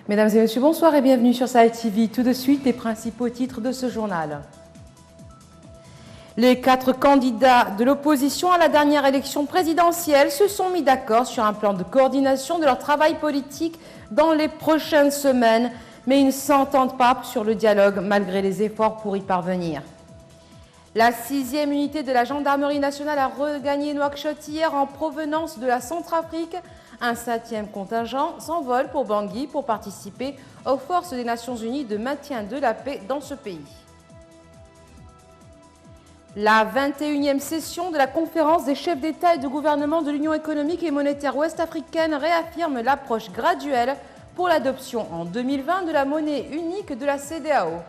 Mesdames et messieurs, bonsoir et bienvenue sur Sahel TV. Tout de suite, les principaux titres de ce journal. Les 4 candidats de l'opposition à la dernière élection présidentielle se sont mis d'accord sur un plan de coordination de leur travail politique dans les prochaines semaines, mais ils ne s'entendent pas sur le dialogue malgré les efforts pour y parvenir. La 6e unité de la gendarmerie nationale a regagné Nouakchott hier en provenance de la Centrafrique. Un 7e contingent s'envole pour Bangui pour participer aux forces des Nations Unies de maintien de la paix dans ce pays. La 21e session de la conférence des chefs d'État et de gouvernement de l'Union économique et monétaire ouest-africaine réaffirme l'approche graduelle pour l'adoption en 2020 de la monnaie unique de la CEDEAO.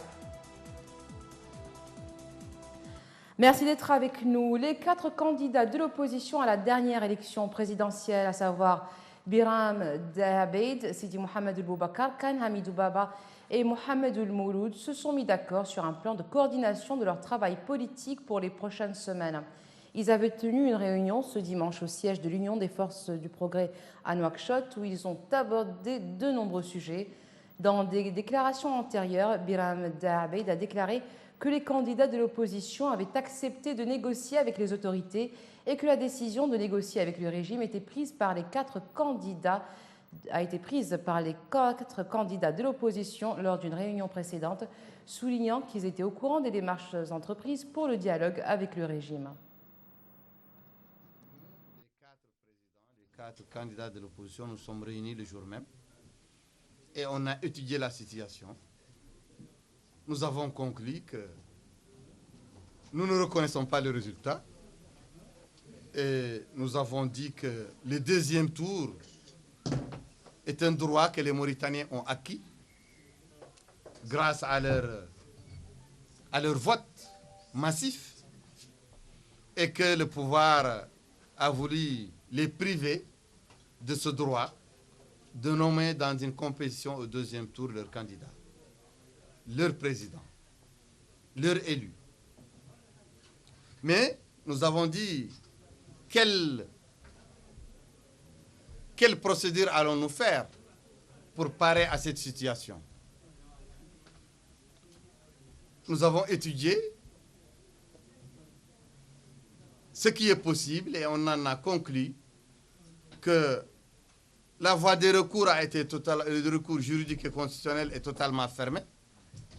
Merci d'être avec nous. Les 4 candidats de l'opposition à la dernière élection présidentielle, à savoir Biram Dahabeid, Sidi Mohamed Boubacar, Khan Hamidou Baba et Mohamed Mouloud, se sont mis d'accord sur un plan de coordination de leur travail politique pour les prochaines semaines. Ils avaient tenu une réunion ce dimanche au siège de l'Union des forces du progrès à Nouakchott où ils ont abordé de nombreux sujets. Dans des déclarations antérieures, Biram Dahabeid a déclaré que les candidats de l'opposition avaient accepté de négocier avec les autorités et que la décision de négocier avec le régime était prise par les 4 candidats de l'opposition lors d'une réunion précédente, soulignant qu'ils étaient au courant des démarches entreprises pour le dialogue avec le régime. Les 4 candidats de l'opposition, nous sommes réunis le jour même et on a étudié la situation. Nous avons conclu que nous ne reconnaissons pas le résultat et nous avons dit que le 2e tour est un droit que les Mauritaniens ont acquis grâce à leur vote massif et que le pouvoir a voulu les priver de ce droit de nommer dans une compétition au 2e tour leur candidat, leur président, leur élu. Mais nous avons dit quelle procédure allons-nous faire pour parer à cette situation. Nous avons étudié ce qui est possible et on en a conclu que la voie des recours le recours juridique et constitutionnel est totalement fermée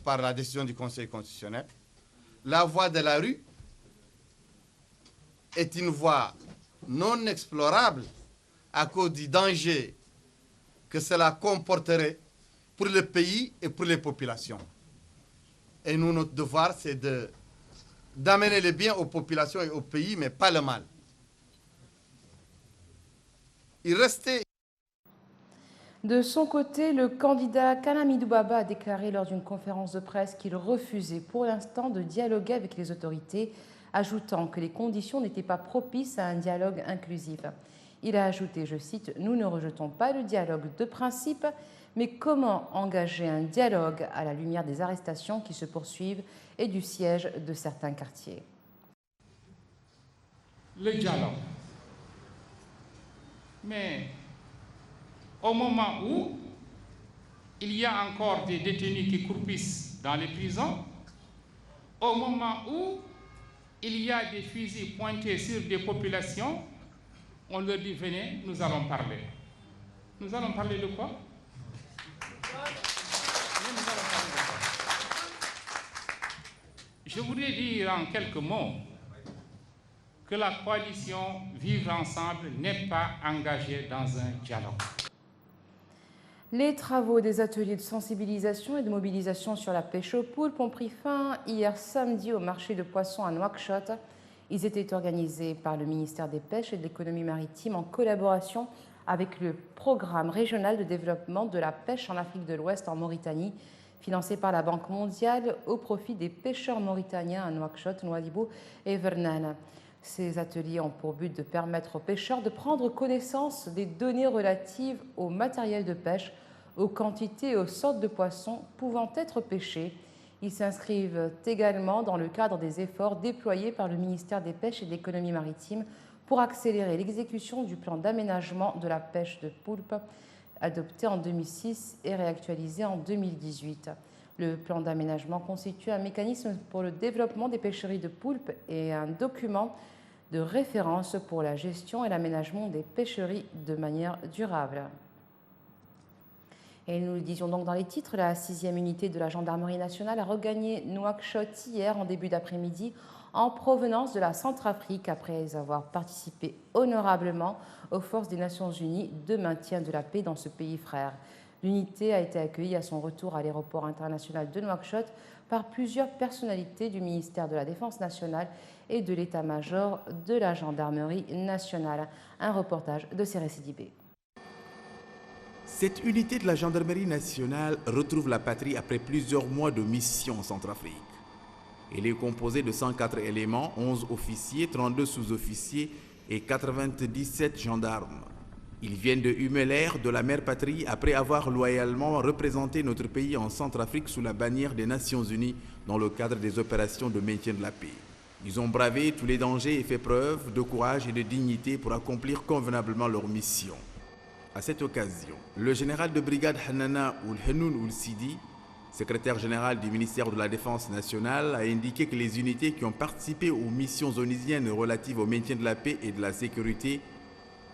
par la décision du Conseil constitutionnel. La voie de la rue est une voie non explorable à cause du danger que cela comporterait pour le pays et pour les populations. Et nous, notre devoir, c'est d'amener le bien aux populations et au pays, mais pas le mal. Il restait... De son côté, le candidat Khan Hamidou Baba a déclaré lors d'une conférence de presse qu'il refusait pour l'instant de dialoguer avec les autorités, ajoutant que les conditions n'étaient pas propices à un dialogue inclusif. Il a ajouté, je cite, « Nous ne rejetons pas le dialogue de principe, mais comment engager un dialogue à la lumière des arrestations qui se poursuivent et du siège de certains quartiers ?» Le dialogue. Mais au moment où il y a encore des détenus qui croupissent dans les prisons, au moment où il y a des fusils pointés sur des populations, on leur dit, venez, nous allons parler. Nous allons parler de quoi? Je voudrais dire en quelques mots que la coalition Vivre Ensemble n'est pas engagée dans un dialogue. Les travaux des ateliers de sensibilisation et de mobilisation sur la pêche aux poulpes ont pris fin hier samedi au marché de poissons à Nouakchott. Ils étaient organisés par le ministère des Pêches et de l'Économie maritime en collaboration avec le programme régional de développement de la pêche en Afrique de l'Ouest en Mauritanie, financé par la Banque mondiale au profit des pêcheurs mauritaniens à Nouakchott, Nouadhibou et Vernane. Ces ateliers ont pour but de permettre aux pêcheurs de prendre connaissance des données relatives au matériel de pêche, aux quantités et aux sortes de poissons pouvant être pêchés. Ils s'inscrivent également dans le cadre des efforts déployés par le ministère des Pêches et de l'Économie maritime pour accélérer l'exécution du plan d'aménagement de la pêche de poulpe adopté en 2006 et réactualisé en 2018. Le plan d'aménagement constitue un mécanisme pour le développement des pêcheries de poulpes et un document de référence pour la gestion et l'aménagement des pêcheries de manière durable. Et nous le disions donc dans les titres, la 6e unité de la gendarmerie nationale a regagné Nouakchott hier en début d'après-midi en provenance de la Centrafrique après avoir participé honorablement aux forces des Nations Unies de maintien de la paix dans ce pays frère. L'unité a été accueillie à son retour à l'aéroport international de Nouakchott par plusieurs personnalités du ministère de la Défense nationale et de l'état-major de la gendarmerie nationale. Un reportage de Séré Sidibé. Cette unité de la gendarmerie nationale retrouve la patrie après plusieurs mois de mission en Centrafrique. Elle est composée de 104 éléments, 11 officiers, 32 sous-officiers et 97 gendarmes. Ils viennent de Humeler, de la mère patrie, après avoir loyalement représenté notre pays en Centrafrique sous la bannière des Nations Unies dans le cadre des opérations de maintien de la paix. Ils ont bravé tous les dangers et fait preuve de courage et de dignité pour accomplir convenablement leur mission. À cette occasion, le général de brigade Hanana Oulhenoun Oulsidi, secrétaire général du ministère de la Défense nationale, a indiqué que les unités qui ont participé aux missions onisiennes relatives au maintien de la paix et de la sécurité,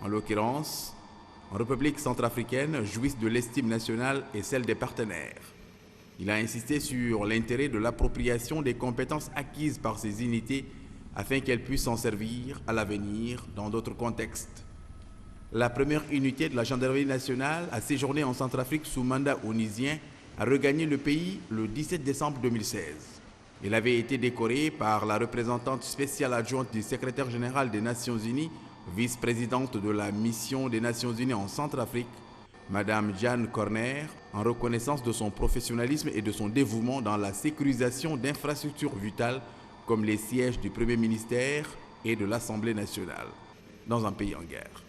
en l'occurrence en République centrafricaine, jouissent de l'estime nationale et celle des partenaires. Il a insisté sur l'intérêt de l'appropriation des compétences acquises par ces unités afin qu'elles puissent s'en servir à l'avenir dans d'autres contextes. La première unité de la gendarmerie nationale a séjourné en Centrafrique sous mandat onisien, a regagné le pays le 17 décembre 2016. Elle avait été décorée par la représentante spéciale adjointe du secrétaire général des Nations Unies, vice-présidente de la mission des Nations Unies en Centrafrique, Madame Jeanne Corner, en reconnaissance de son professionnalisme et de son dévouement dans la sécurisation d'infrastructures vitales comme les sièges du Premier ministère et de l'Assemblée nationale, dans un pays en guerre.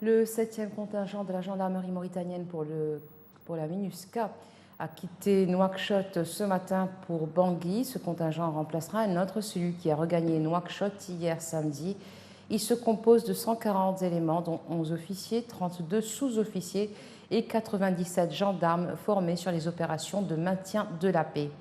Le 7e contingent de la gendarmerie mauritanienne pour la MINUSCA a quitté Nouakchott ce matin pour Bangui. Ce contingent remplacera un autre, celui qui a regagné Nouakchott hier samedi. Il se compose de 140 éléments, dont 11 officiers, 32 sous-officiers et 97 gendarmes formés sur les opérations de maintien de la paix.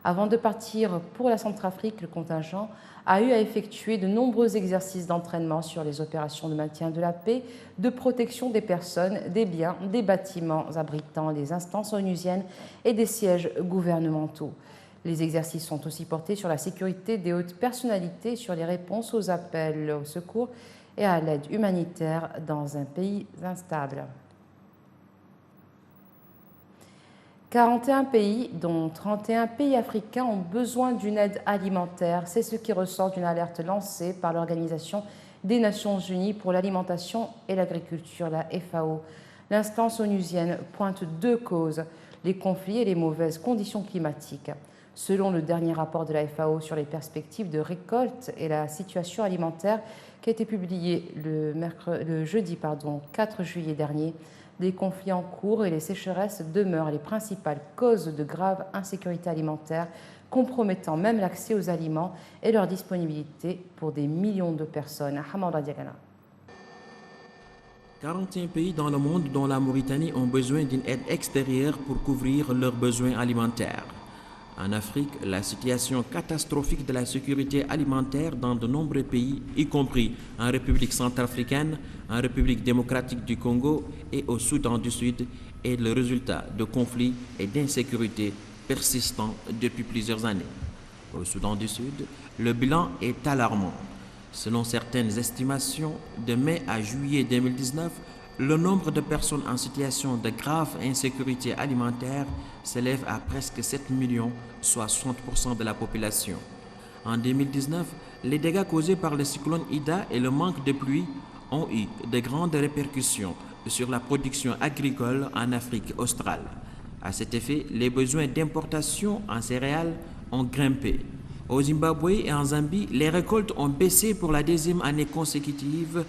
Avant de partir pour la Centrafrique, le contingent a eu à effectuer de nombreux exercices d'entraînement sur les opérations de maintien de la paix, de protection des personnes, des biens, des bâtiments abritant les instances onusiennes et des sièges gouvernementaux. Les exercices sont aussi portés sur la sécurité des hautes personnalités, sur les réponses aux appels au secours et à l'aide humanitaire dans un pays instable. 41 pays, dont 31 pays africains, ont besoin d'une aide alimentaire. C'est ce qui ressort d'une alerte lancée par l'Organisation des Nations Unies pour l'alimentation et l'agriculture, la FAO. L'instance onusienne pointe deux causes, les conflits et les mauvaises conditions climatiques. Selon le dernier rapport de la FAO sur les perspectives de récolte et la situation alimentaire, qui a été publié le jeudi 4 juillet dernier, les conflits en cours et les sécheresses demeurent les principales causes de graves insécurités alimentaires, compromettant même l'accès aux aliments et leur disponibilité pour des millions de personnes. 41 pays dans le monde, dont la Mauritanie, ont besoin d'une aide extérieure pour couvrir leurs besoins alimentaires. En Afrique, la situation catastrophique de la sécurité alimentaire dans de nombreux pays, y compris en République centrafricaine, en République démocratique du Congo et au Soudan du Sud, est le résultat de conflits et d'insécurité persistants depuis plusieurs années. Au Soudan du Sud, le bilan est alarmant. Selon certaines estimations, de mai à juillet 2019, le nombre de personnes en situation de grave insécurité alimentaire s'élève à presque 7 millions, soit 60% de la population. En 2019, les dégâts causés par le cyclone Ida et le manque de pluie ont eu de grandes répercussions sur la production agricole en Afrique australe. À cet effet, les besoins d'importation en céréales ont grimpé. Au Zimbabwe et en Zambie, les récoltes ont baissé pour la deuxième année consécutive,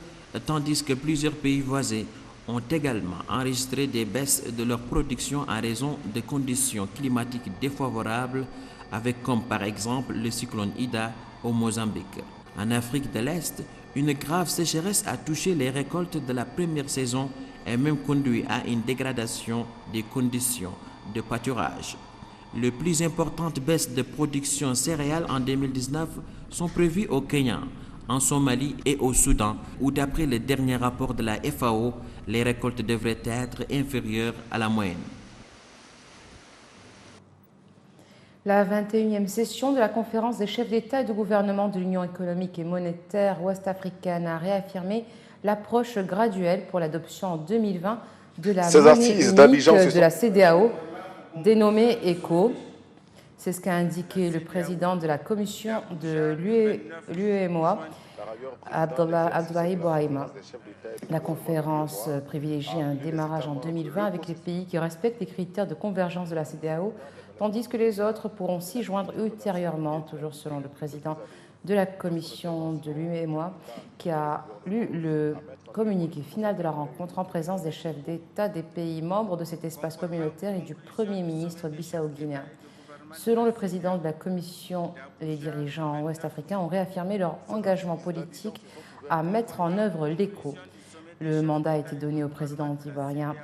tandis que plusieurs pays voisins ont également enregistré des baisses de leur production en raison de conditions climatiques défavorables, avec comme par exemple le cyclone Ida au Mozambique. En Afrique de l'Est, une grave sécheresse a touché les récoltes de la première saison et même conduit à une dégradation des conditions de pâturage. Les plus importantes baisses de production céréales en 2019 sont prévues au Kenya, en Somalie et au Soudan, où d'après le dernier rapport de la FAO, les récoltes devraient être inférieures à la moyenne. La 21e session de la conférence des chefs d'État et de gouvernement de l'Union économique et monétaire ouest-africaine a réaffirmé l'approche graduelle pour l'adoption en 2020 de la monnaie unique de la CEDEAO, dénommée ECO. C'est ce qu'a indiqué le président de la commission de l'UEMOA, Abdoulaye Bourahima. La conférence privilégie un démarrage en 2020 avec les pays qui respectent les critères de convergence de la CEDEAO, tandis que les autres pourront s'y joindre ultérieurement, toujours selon le président de la commission de l'UEMOA, qui a lu le communiqué final de la rencontre en présence des chefs d'État des pays membres de cet espace communautaire et du Premier ministre bissau-guinéen. Selon le président de la commission, les dirigeants ouest-africains ont réaffirmé leur engagement politique à mettre en œuvre l'ECO. Le mandat a été donné au président ivoirien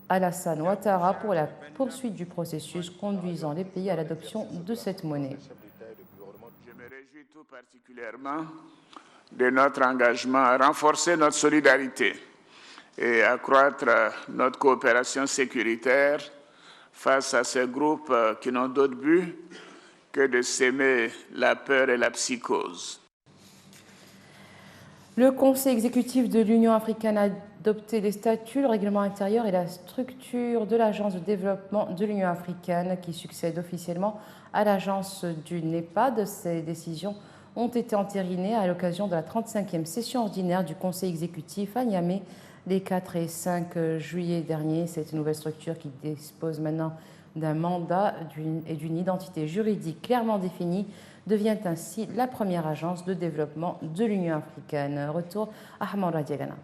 Alassane Ouattara pour la poursuite du processus conduisant les pays à l'adoption de cette monnaie. Je me réjouis tout particulièrement de notre engagement à renforcer notre solidarité et accroître notre coopération sécuritaire face à ces groupes qui n'ont d'autre but que de s'aimer la peur et la psychose. Le Conseil exécutif de l'Union africaine a adopté les statuts, le règlement intérieur et la structure de l'Agence de développement de l'Union africaine qui succède officiellement à l'agence du NEPAD. Ces décisions ont été entérinées à l'occasion de la 35e session ordinaire du Conseil exécutif à Niamey les 4 et 5 juillet dernier. Cette nouvelle structure qui dispose maintenant d'un mandat et d'une identité juridique clairement définie devient ainsi la première agence de développement de l'Union africaine. Retour à Hamara Diagana.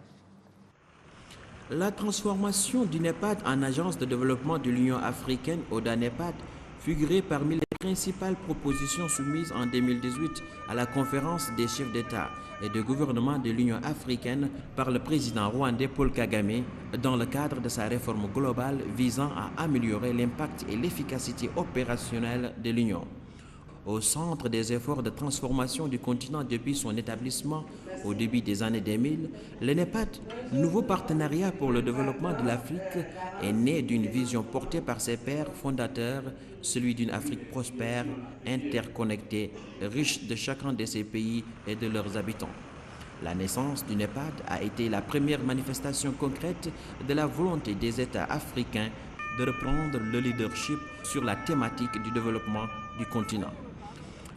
La transformation du NEPAD en agence de développement de l'Union africaine, ODA-NEPAD, figurait parmi les principales propositions soumises en 2018 à la conférence des chefs d'État et de gouvernement de l'Union africaine par le président rwandais Paul Kagame dans le cadre de sa réforme globale visant à améliorer l'impact et l'efficacité opérationnelle de l'Union. Au centre des efforts de transformation du continent depuis son établissement au début des années 2000, le NEPAD, nouveau partenariat pour le développement de l'Afrique, est né d'une vision portée par ses pères fondateurs, celui d'une Afrique prospère, interconnectée, riche de chacun de ses pays et de leurs habitants. La naissance du NEPAD a été la première manifestation concrète de la volonté des États africains de reprendre le leadership sur la thématique du développement du continent.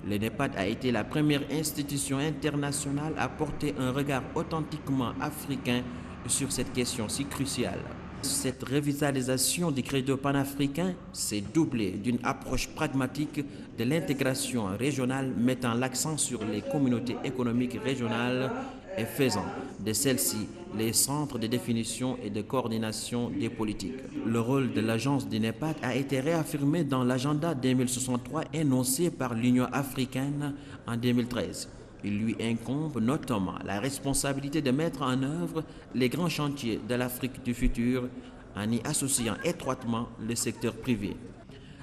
Le NEPAD a été la première institution internationale à porter un regard authentiquement africain sur cette question si cruciale. Cette revitalisation du credo panafricain s'est doublée d'une approche pragmatique de l'intégration régionale mettant l'accent sur les communautés économiques régionales et faisant de celles-ci les centres de définition et de coordination des politiques. Le rôle de l'agence du NEPAD a été réaffirmé dans l'agenda 2063 énoncé par l'Union africaine en 2013. Il lui incombe notamment la responsabilité de mettre en œuvre les grands chantiers de l'Afrique du futur en y associant étroitement le secteur privé.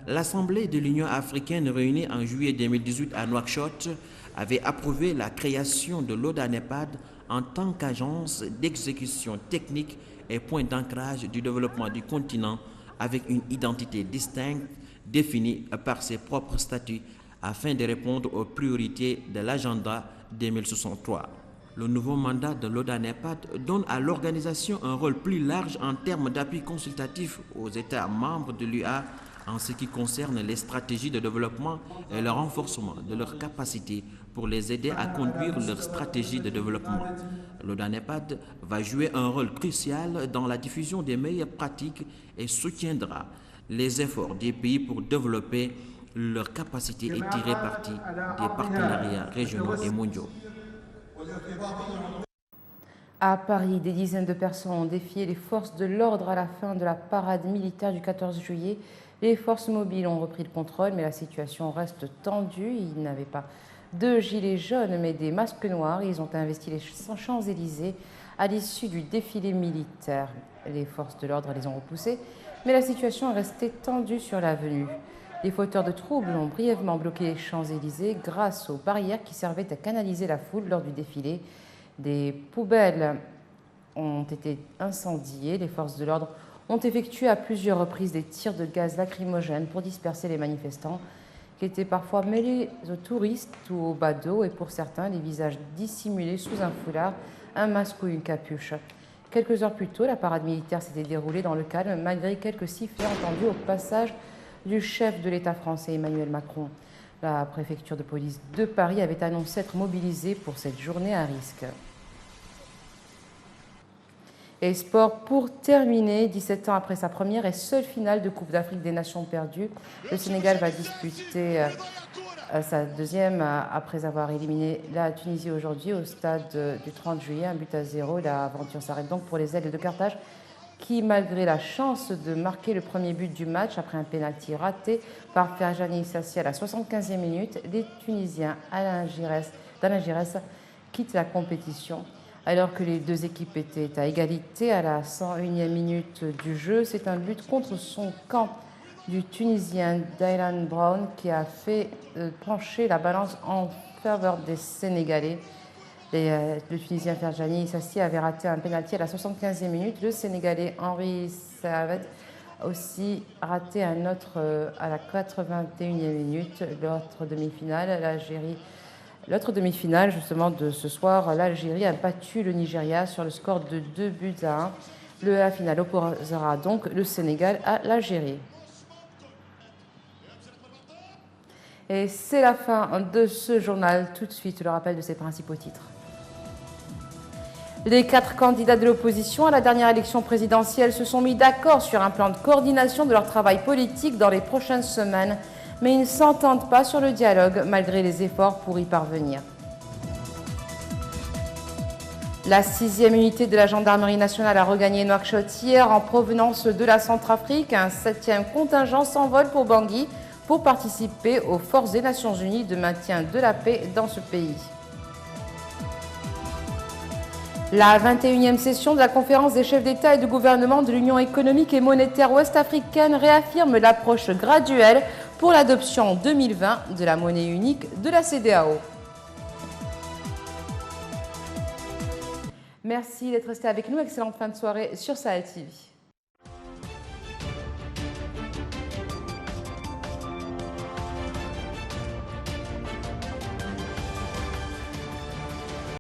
L'Assemblée de l'Union africaine réunie en juillet 2018 à Nouakchott avait approuvé la création de l'ODA-NEPAD en tant qu'agence d'exécution technique et point d'ancrage du développement du continent avec une identité distincte définie par ses propres statuts afin de répondre aux priorités de l'agenda 2063. Le nouveau mandat de l'ODA-NEPAD donne à l'organisation un rôle plus large en termes d'appui consultatif aux États membres de l'UA en ce qui concerne les stratégies de développement et le renforcement de leurs capacités pour les aider à conduire leurs stratégies de développement. L'ODA-NEPAD va jouer un rôle crucial dans la diffusion des meilleures pratiques et soutiendra les efforts des pays pour développer leurs capacités et tirer parti des partenariats régionaux et mondiaux. À Paris, des dizaines de personnes ont défié les forces de l'ordre à la fin de la parade militaire du 14 juillet. Les forces mobiles ont repris le contrôle, mais la situation reste tendue. Ils n'avaient pas de gilets jaunes mais des masques noirs. Ils ont investi les Champs-Élysées à l'issue du défilé militaire. Les forces de l'ordre les ont repoussés, mais la situation est restée tendue sur l'avenue. Les fauteurs de troubles ont brièvement bloqué les Champs-Élysées grâce aux barrières qui servaient à canaliser la foule lors du défilé. Des poubelles ont été incendiées. Les forces de l'ordre ont effectué à plusieurs reprises des tirs de gaz lacrymogène pour disperser les manifestants qui étaient parfois mêlés aux touristes ou aux badauds et pour certains, les visages dissimulés sous un foulard, un masque ou une capuche. Quelques heures plus tôt, la parade militaire s'était déroulée dans le calme malgré quelques sifflets entendus au passage du chef de l'État français Emmanuel Macron. La préfecture de police de Paris avait annoncé être mobilisée pour cette journée à risque. Et sport pour terminer, 17 ans après sa première et seule finale de Coupe d'Afrique des Nations perdue, le Sénégal va disputer sa deuxième après avoir éliminé la Tunisie aujourd'hui au stade du 30 juillet, 1-0. L'aventure s'arrête donc pour les Aigles de Carthage qui, malgré la chance de marquer le premier but du match après un pénalty raté par Ferjani Sassi à la 75e minute, les Tunisiens d'Alain Giresse quittent la compétition. Alors que les deux équipes étaient à égalité à la 101e minute du jeu, c'est un but contre son camp du Tunisien Dylan Brown qui a fait pencher la balance en faveur des Sénégalais. Le Tunisien Ferjani Sassi avait raté un pénalty à la 75e minute. Le Sénégalais Henri Savet a aussi raté un autre à la 81e minute. L'autre demi-finale justement de ce soir, l'Algérie a battu le Nigeria sur le score de 2-1. La finale opposera donc le Sénégal à l'Algérie. Et c'est la fin de ce journal. Tout de suite, le rappel de ses principaux titres. Les 4 candidats de l'opposition à la dernière élection présidentielle se sont mis d'accord sur un plan de coordination de leur travail politique dans les prochaines semaines, mais ils ne s'entendent pas sur le dialogue malgré les efforts pour y parvenir. La 6e unité de la gendarmerie nationale a regagné Nouakchott hier en provenance de la Centrafrique. Un 7e contingent s'envole pour Bangui pour participer aux forces des Nations Unies de maintien de la paix dans ce pays. La 21e session de la conférence des chefs d'État et de gouvernement de l'Union économique et monétaire ouest-africaine réaffirme l'approche graduelle pour l'adoption en 2020 de la monnaie unique de la CEDEAO. Merci d'être resté avec nous. Excellente fin de soirée sur Sahel TV.